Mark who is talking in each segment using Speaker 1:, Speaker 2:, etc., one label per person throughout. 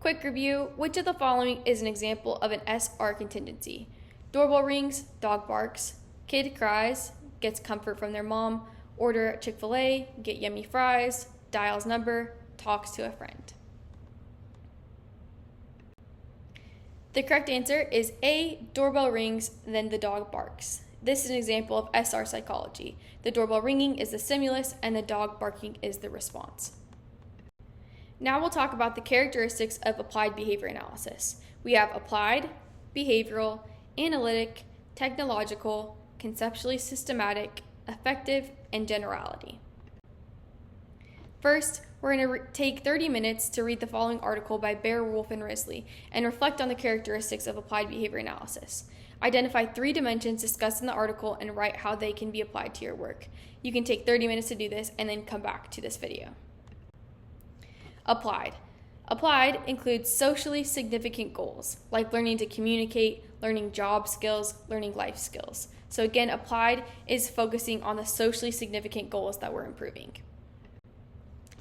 Speaker 1: Quick review, which of the following is an example of an SR contingency? Doorbell rings, dog barks, kid cries, gets comfort from their mom, order at Chick-fil-A, get yummy fries, dials number, talks to a friend. The correct answer is A, doorbell rings, then the dog barks. This is an example of SR psychology. The doorbell ringing is the stimulus and the dog barking is the response. Now we'll talk about the characteristics of applied behavior analysis. We have applied, behavioral, analytic, technological, conceptually systematic, effective, and generality. First, we're going to take 30 minutes to read the following article by Bear, Wolf, and Risley and reflect on the characteristics of applied behavior analysis. Identify 3 dimensions discussed in the article and write how they can be applied to your work. You can take 30 minutes to do this and then come back to this video. Applied. Applied includes socially significant goals, like learning to communicate, learning job skills, learning life skills. So again, applied is focusing on the socially significant goals that we're improving.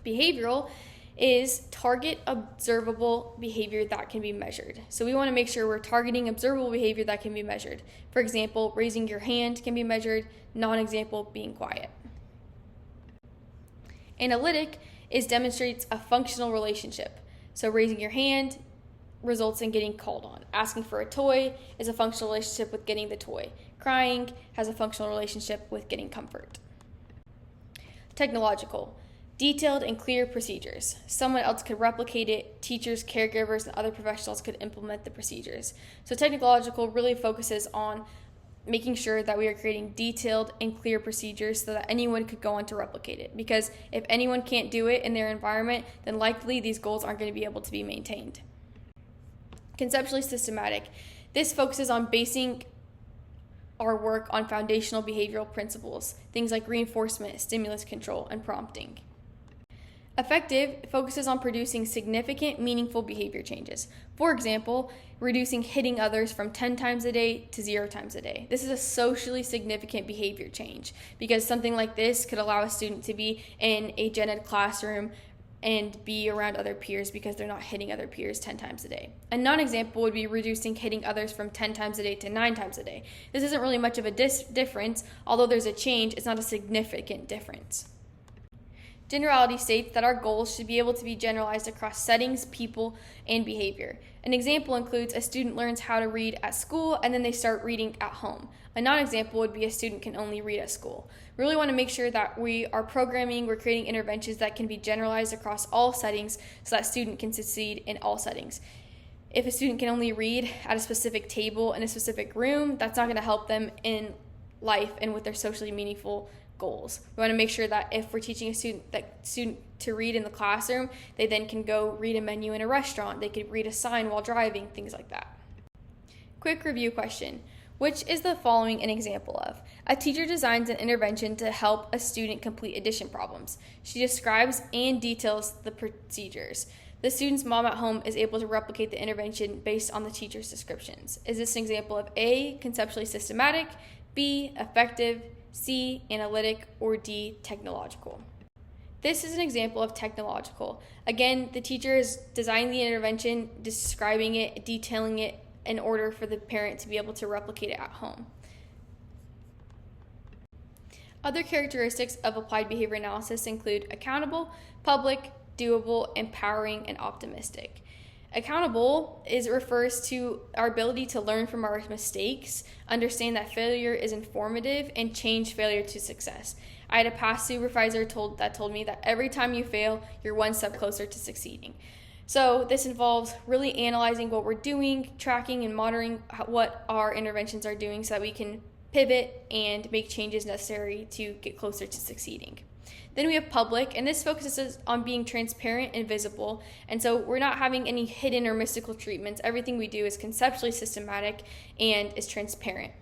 Speaker 1: Behavioral is target observable behavior that can be measured. So we want to make sure we're targeting observable behavior that can be measured. For example, raising your hand can be measured, non-example being quiet. Analytic demonstrates a functional relationship. So raising your hand results in getting called on. Asking for a toy is a functional relationship with getting the toy. Crying has a functional relationship with getting comfort. Technological. Detailed and clear procedures. Someone else could replicate it. Teachers, caregivers, and other professionals could implement the procedures. So technological really focuses on making sure that we are creating detailed and clear procedures so that anyone could go on to replicate it. Because if anyone can't do it in their environment, then likely these goals aren't going to be able to be maintained. Conceptually systematic. This focuses on basing our work on foundational behavioral principles, things like reinforcement, stimulus control, and prompting. Effective focuses on producing significant, meaningful behavior changes. For example, reducing hitting others from 10 times a day to 0 times a day. This is a socially significant behavior change because something like this could allow a student to be in a gen ed classroom and be around other peers because they're not hitting other peers 10 times a day. A non-example would be reducing hitting others from 10 times a day to 9 times a day. This isn't really much of a difference. Although there's a change, it's not a significant difference. Generality states that our goals should be able to be generalized across settings, people, and behavior. An example includes a student learns how to read at school and then they start reading at home. A non-example would be a student can only read at school. We really want to make sure that we are programming, we're creating interventions that can be generalized across all settings so that student can succeed in all settings. If a student can only read at a specific table in a specific room, that's not going to help them in life and with their socially meaningful goals. We want to make sure that if we're teaching a student to read in the classroom, they then can go read a menu in a restaurant. They could read a sign while driving, things like that. Quick review question. Which is the following an example of? A teacher designs an intervention to help a student complete addition problems. She describes and details the procedures. The student's mom at home is able to replicate the intervention based on the teacher's descriptions. Is this an example of A, conceptually systematic, B, effective, C, analytic, or D, technological? This is an example of technological. Again, the teacher is designing the intervention, describing it, detailing it in order for the parent to be able to replicate it at home. Other characteristics of applied behavior analysis include accountable, public, doable, empowering, and optimistic. Accountable refers to our ability to learn from our mistakes, understand that failure is informative, and change failure to success. I had a past supervisor that told me that every time you fail, you're one step closer to succeeding. So this involves really analyzing what we're doing, tracking and monitoring what our interventions are doing so that we can pivot and make changes necessary to get closer to succeeding. Then we have public, and this focuses on being transparent and visible. And so we're not having any hidden or mystical treatments. Everything we do is conceptually systematic and is transparent.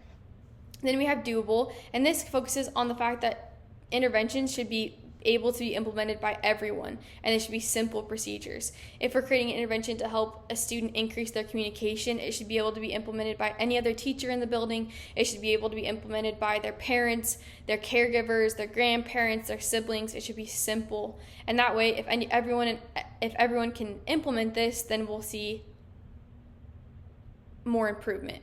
Speaker 1: Then we have doable, and this focuses on the fact that interventions should be able to be implemented by everyone, and it should be simple procedures. If we're creating an intervention to help a student increase their communication, it should be able to be implemented by any other teacher in the building. It should be able to be implemented by their parents, their caregivers, their grandparents, their siblings. It should be simple. And that way, if everyone can implement this, then we'll see more improvement.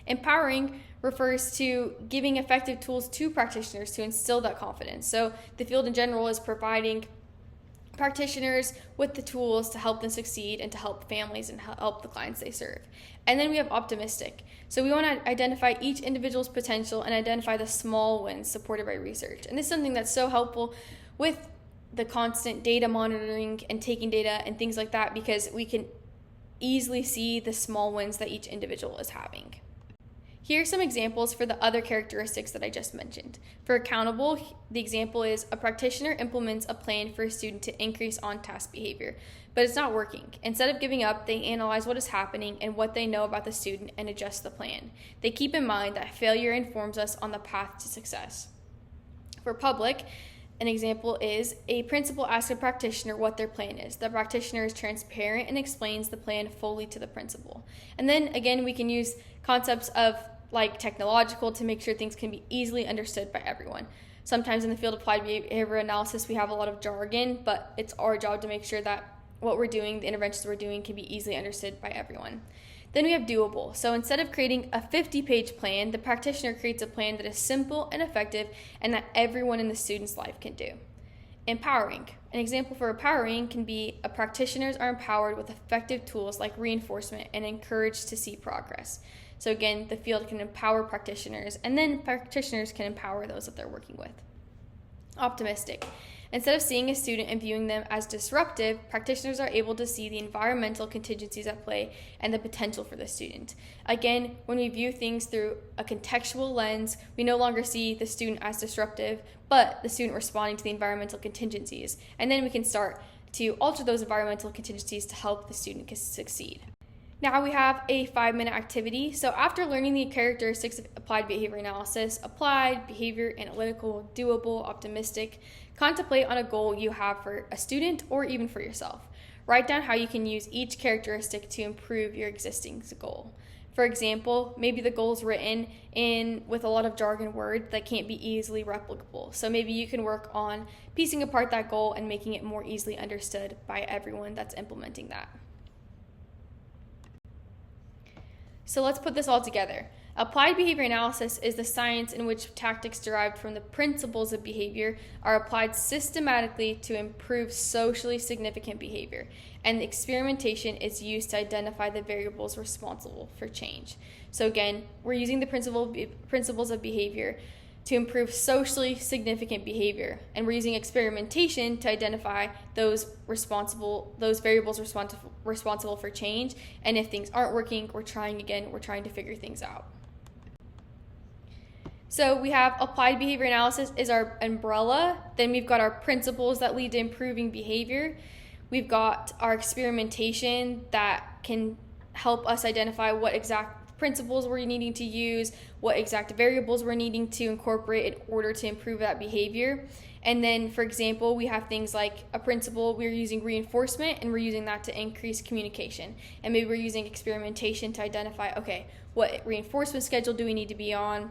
Speaker 1: Empowering refers to giving effective tools to practitioners to instill that confidence. So the field in general is providing practitioners with the tools to help them succeed and to help families and help the clients they serve. And then we have optimistic. So we want to identify each individual's potential and identify the small wins supported by research. And this is something that's so helpful with the constant data monitoring and taking data and things like that, because we can easily see the small wins that each individual is having. Here are some examples for the other characteristics that I just mentioned. For accountable, the example is a practitioner implements a plan for a student to increase on-task behavior, but it's not working. Instead of giving up, they analyze what is happening and what they know about the student and adjust the plan. They keep in mind that failure informs us on the path to success. For public, an example is a principal asks a practitioner what their plan is. The practitioner is transparent and explains the plan fully to the principal. And then again, we can use concepts of like technological to make sure things can be easily understood by everyone. Sometimes in the field of applied behavioral analysis, we have a lot of jargon, but it's our job to make sure that what we're doing, the interventions we're doing, can be easily understood by everyone. Then we have doable. So instead of creating a 50-page plan, the practitioner creates a plan that is simple and effective and that everyone in the student's life can do. Empowering. An example for empowering can be practitioners are empowered with effective tools like reinforcement and encouraged to see progress. So again, the field can empower practitioners, and then practitioners can empower those that they're working with. Optimistic. Instead of seeing a student and viewing them as disruptive, practitioners are able to see the environmental contingencies at play and the potential for the student. Again, when we view things through a contextual lens, we no longer see the student as disruptive, but the student responding to the environmental contingencies. And then we can start to alter those environmental contingencies to help the student succeed. Now we have a 5-minute activity. So after learning the characteristics of applied behavior analysis, applied, behavior, analytical, doable, optimistic, contemplate on a goal you have for a student or even for yourself. Write down how you can use each characteristic to improve your existing goal. For example, maybe the goal is written in with a lot of jargon words that can't be easily replicable. So maybe you can work on piecing apart that goal and making it more easily understood by everyone that's implementing that. So let's put this all together. Applied behavior analysis is the science in which tactics derived from the principles of behavior are applied systematically to improve socially significant behavior, and experimentation is used to identify the variables responsible for change. So again, we're using the principles of behavior to improve socially significant behavior, and we're using experimentation to identify those variables responsible for change. And if things aren't working, we're trying again, we're trying to figure things out. So we have applied behavior analysis is our umbrella. Then we've got our principles that lead to improving behavior. We've got our experimentation that can help us identify what exact principles we're needing to use, what exact variables we're needing to incorporate in order to improve that behavior. And then, for example, we have things like a principle, we're using reinforcement and we're using that to increase communication. And maybe we're using experimentation to identify, okay, what reinforcement schedule do we need to be on?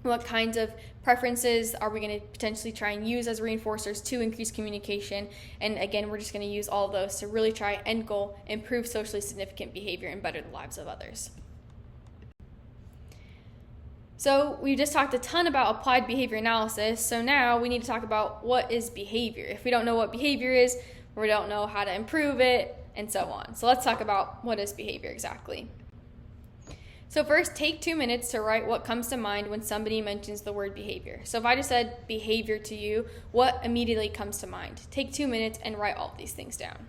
Speaker 1: What kinds of preferences are we going to potentially try and use as reinforcers to increase communication? And again, we're just going to use all of those to really try end goal, improve socially significant behavior and better the lives of others. So we just talked a ton about applied behavior analysis. So now we need to talk about what is behavior. If we don't know what behavior is, we don't know how to improve it, and so on. So let's talk about what is behavior exactly. So first, take 2 minutes to write what comes to mind when somebody mentions the word behavior. So if I just said behavior to you, what immediately comes to mind? Take 2 minutes and write all of these things down.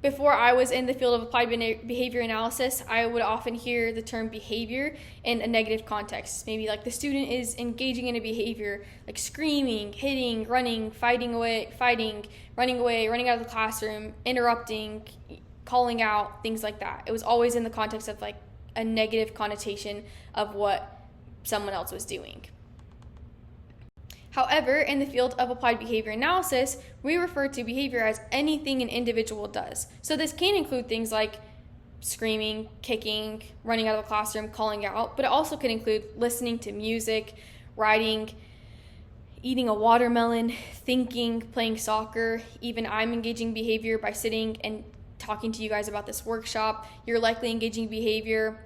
Speaker 1: Before I was in the field of applied behavior analysis, I would often hear the term behavior in a negative context. Maybe like the student is engaging in a behavior like screaming, hitting, running, running away, running out of the classroom, interrupting, calling out, things like that. It was always in the context of like a negative connotation of what someone else was doing. However, in the field of applied behavior analysis, we refer to behavior as anything an individual does. So this can include things like screaming, kicking, running out of the classroom, calling out, but it also can include listening to music, writing, eating a watermelon, thinking, playing soccer. Even I'm engaging behavior by sitting and talking to you guys about this workshop. You're likely engaging behavior.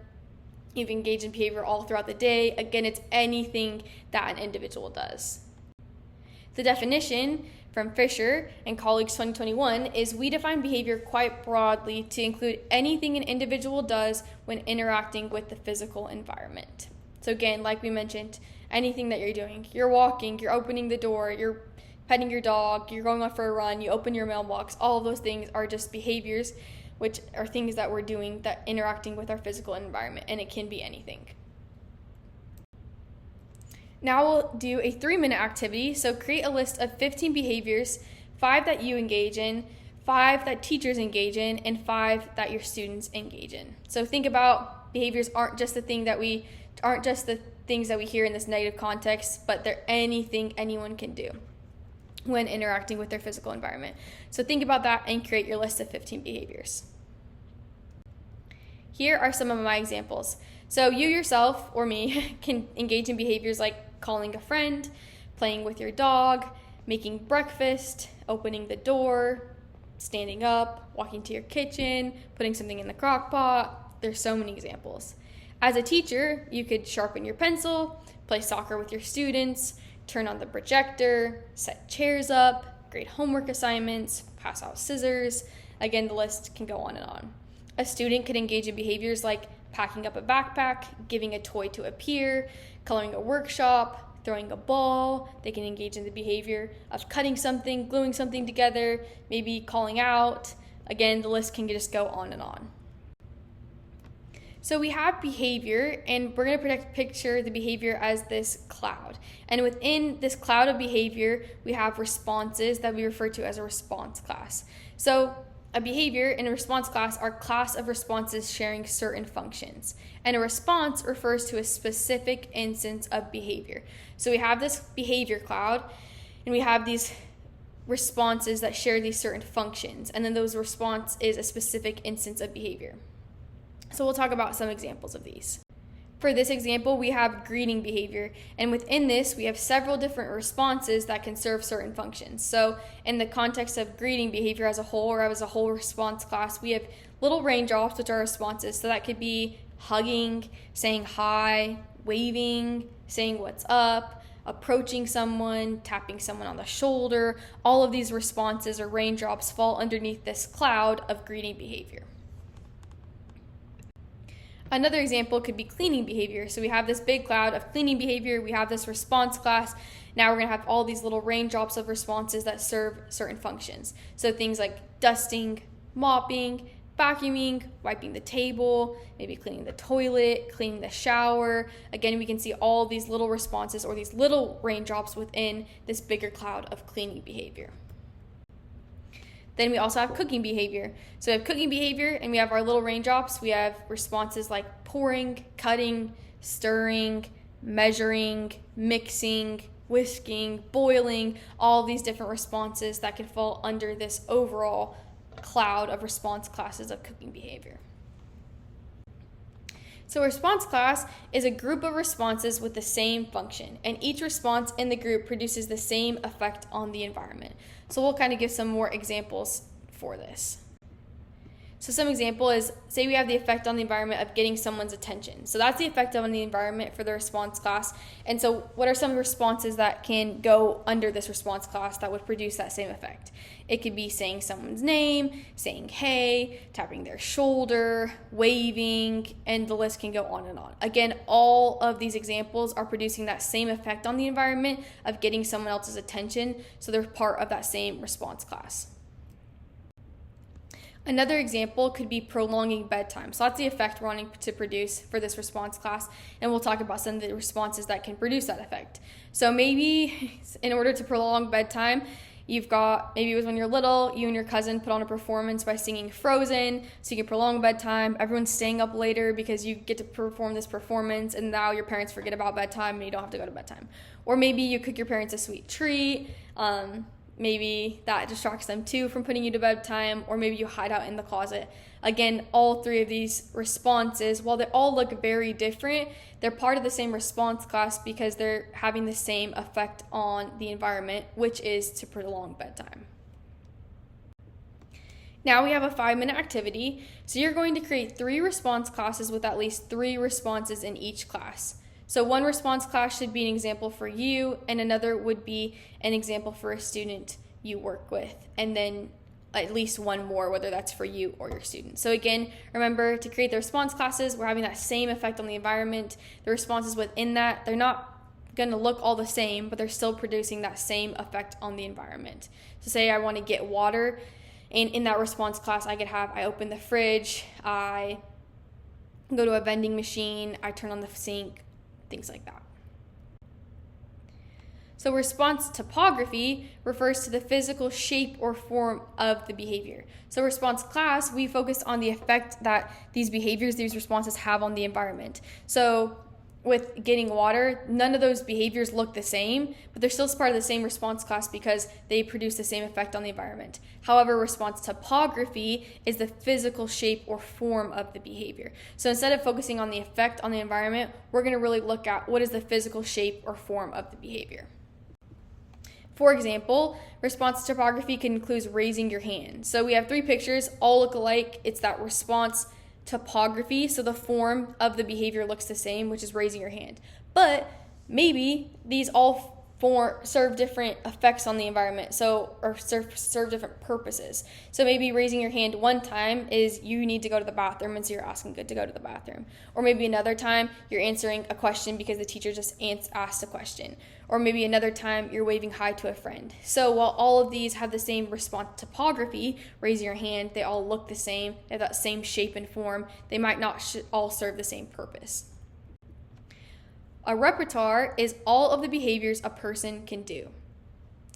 Speaker 1: You've engaged in behavior all throughout the day. Again, it's anything that an individual does. The definition from Fisher and colleagues 2021 is we define behavior quite broadly to include anything an individual does when interacting with the physical environment. So again, like we mentioned, anything that you're doing, you're walking, you're opening the door, you're petting your dog, you're going out for a run, you open your mailbox, all of those things are just behaviors, which are things that we're doing that interacting with our physical environment, and it can be anything. Now we'll do a 3-minute activity. So create a list of 15 behaviors, 5 that you engage in, 5 that teachers engage in, and 5 that your students engage in. So think about behaviors aren't just the things that we hear in this negative context, but they're anything anyone can do when interacting with their physical environment. So think about that and create your list of 15 behaviors. Here are some of my examples. So you yourself or me can engage in behaviors like calling a friend, playing with your dog, making breakfast, opening the door, standing up, walking to your kitchen, putting something in the crock pot. There's so many examples. As a teacher, you could sharpen your pencil, play soccer with your students, turn on the projector, set chairs up, grade homework assignments, pass out scissors. Again, the list can go on and on. A student could engage in behaviors like packing up a backpack, giving a toy to a peer, coloring a workshop, throwing a ball. They can engage in the behavior of cutting something, gluing something together, maybe calling out. Again, the list can just go on and on. So we have behavior, and we're going to picture the behavior as this cloud. And within this cloud of behavior, we have responses that we refer to as a response class. So a behavior in a response class are class of responses sharing certain functions. And a response refers to a specific instance of behavior. So we have this behavior cloud, and we have these responses that share these certain functions. And then those response is a specific instance of behavior. So we'll talk about some examples of these. For this example, we have greeting behavior, and within this, we have several different responses that can serve certain functions. So in the context of greeting behavior as a whole, or as a whole response class, we have little raindrops, which are responses. So that could be hugging, saying hi, waving, saying what's up, approaching someone, tapping someone on the shoulder. All of these responses or raindrops fall underneath this cloud of greeting behavior. Another example could be cleaning behavior. So we have this big cloud of cleaning behavior. We have this response class. Now we're going to have all these little raindrops of responses that serve certain functions. So things like dusting, mopping, vacuuming, wiping the table, maybe cleaning the toilet, cleaning the shower. Again, we can see all these little responses or these little raindrops within this bigger cloud of cleaning behavior. Then we also have cooking behavior. So we have cooking behavior, and we have our little raindrops. We have responses like pouring, cutting, stirring, measuring, mixing, whisking, boiling, all these different responses that can fall under this overall cloud of response classes of cooking behavior. So a response class is a group of responses with the same function, and each response in the group produces the same effect on the environment. So we'll kind of give some more examples for this. So some example is, say we have the effect on the environment of getting someone's attention. So that's the effect on the environment for the response class. And so what are some responses that can go under this response class that would produce that same effect? It could be saying someone's name, saying hey, tapping their shoulder, waving, and the list can go on and on. Again, all of these examples are producing that same effect on the environment of getting someone else's attention, so they're part of that same response class. Another example could be prolonging bedtime. So that's the effect we're wanting to produce for this response class, and we'll talk about some of the responses that can produce that effect. So maybe in order to prolong bedtime, You've got, maybe it was when you're little, you and your cousin put on a performance by singing Frozen, so you can prolong bedtime. Everyone's staying up later because you get to perform this performance, and now your parents forget about bedtime and you don't have to go to bedtime. Or maybe you cook your parents a sweet treat. Maybe that distracts them too from putting you to bedtime, or maybe you hide out in the closet. Again, all three of these responses, while they all look very different, they're part of the same response class because they're having the same effect on the environment, which is to prolong bedtime. Now we have a 5-minute activity. So you're going to create 3 response classes with at least 3 responses in each class. So one response class should be an example for you, and another would be an example for a student you work with, and then at least one more, whether that's for you or your student. So again, remember to create the response classes, we're having that same effect on the environment. The responses within that, they're not going to look all the same, but they're still producing that same effect on the environment. So say I want to get water, and in that response class I open the fridge, I go to a vending machine, I turn on the sink, things like that. So response topography refers to the physical shape or form of the behavior. So response class, we focus on the effect that these behaviors, these responses have on the environment. So with getting water, none of those behaviors look the same, but they're still part of the same response class because they produce the same effect on the environment. However, response topography is the physical shape or form of the behavior. So instead of focusing on the effect on the environment, we're going to really look at what is the physical shape or form of the behavior. For example, response topography can include raising your hand. So we have 3 pictures, all look alike. It's that response topography, so the form of the behavior looks the same, which is raising your hand. But maybe these all serve different effects on the environment, or serve different purposes. So maybe raising your hand one time is you need to go to the bathroom, and so you're asking good to go to the bathroom. Or maybe another time you're answering a question because the teacher just asked a question. Or maybe another time you're waving hi to a friend. So while all of these have the same response topography, raising your hand, they all look the same, they have that same shape and form, they might not all serve the same purpose. A repertoire is all of the behaviors a person can do.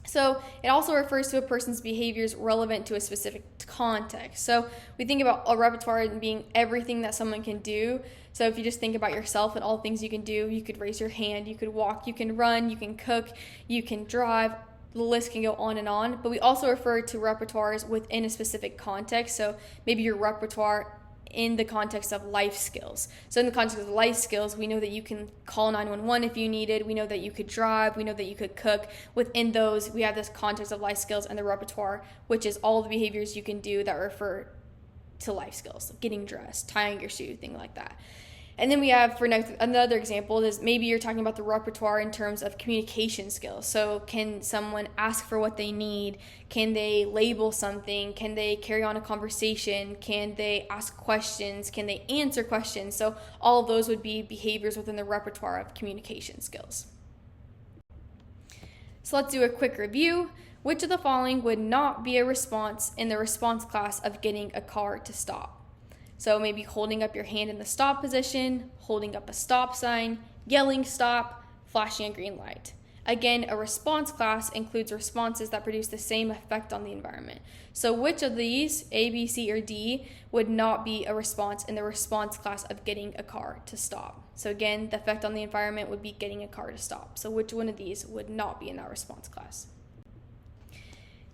Speaker 1: So it also refers to a person's behaviors relevant to a specific context. So we think about a repertoire being everything that someone can do. So if you just think about yourself and all the things you can do, you could raise your hand, you could walk, you can run, you can cook, you can drive, the list can go on and on. But we also refer to repertoires within a specific context. So maybe your repertoire in the context of life skills. So in the context of life skills, we know that you can call 911 if you needed. We know that you could drive. We know that you could cook. Within those, we have this context of life skills and the repertoire, which is all the behaviors you can do that refer to life skills, like getting dressed, tying your shoe, things like that. And then we have, for another example, is maybe you're talking about the repertoire in terms of communication skills. So can someone ask for what they need? Can they label something? Can they carry on a conversation? Can they ask questions? Can they answer questions? So all of those would be behaviors within the repertoire of communication skills. So let's do a quick review. Which of the following would not be a response in the response class of getting a car to stop? So maybe holding up your hand in the stop position, holding up a stop sign, yelling stop, flashing a green light. Again, a response class includes responses that produce the same effect on the environment. So which of these, A, B, C, or D, would not be a response in the response class of getting a car to stop? So again, the effect on the environment would be getting a car to stop. So which one of these would not be in that response class?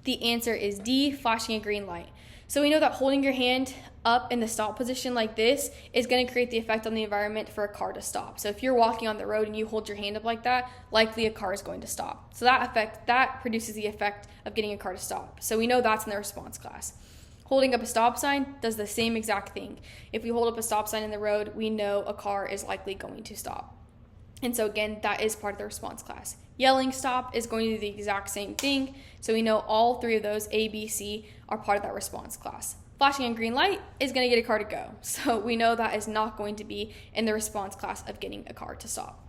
Speaker 1: The answer is D, flashing a green light. So we know that holding your hand up in the stop position like this is going to create the effect on the environment for a car to stop. So if you're walking on the road and you hold your hand up like that, likely a car is going to stop. So that produces the effect of getting a car to stop. So we know that's in the response class. Holding up a stop sign does the same exact thing. If we hold up a stop sign in the road, we know a car is likely going to stop. And so again, that is part of the response class. Yelling stop is going to do the exact same thing. So we know all 3 of those, A, B, C, are part of that response class. Flashing a green light is going to get a car to go. So we know that is not going to be in the response class of getting a car to stop.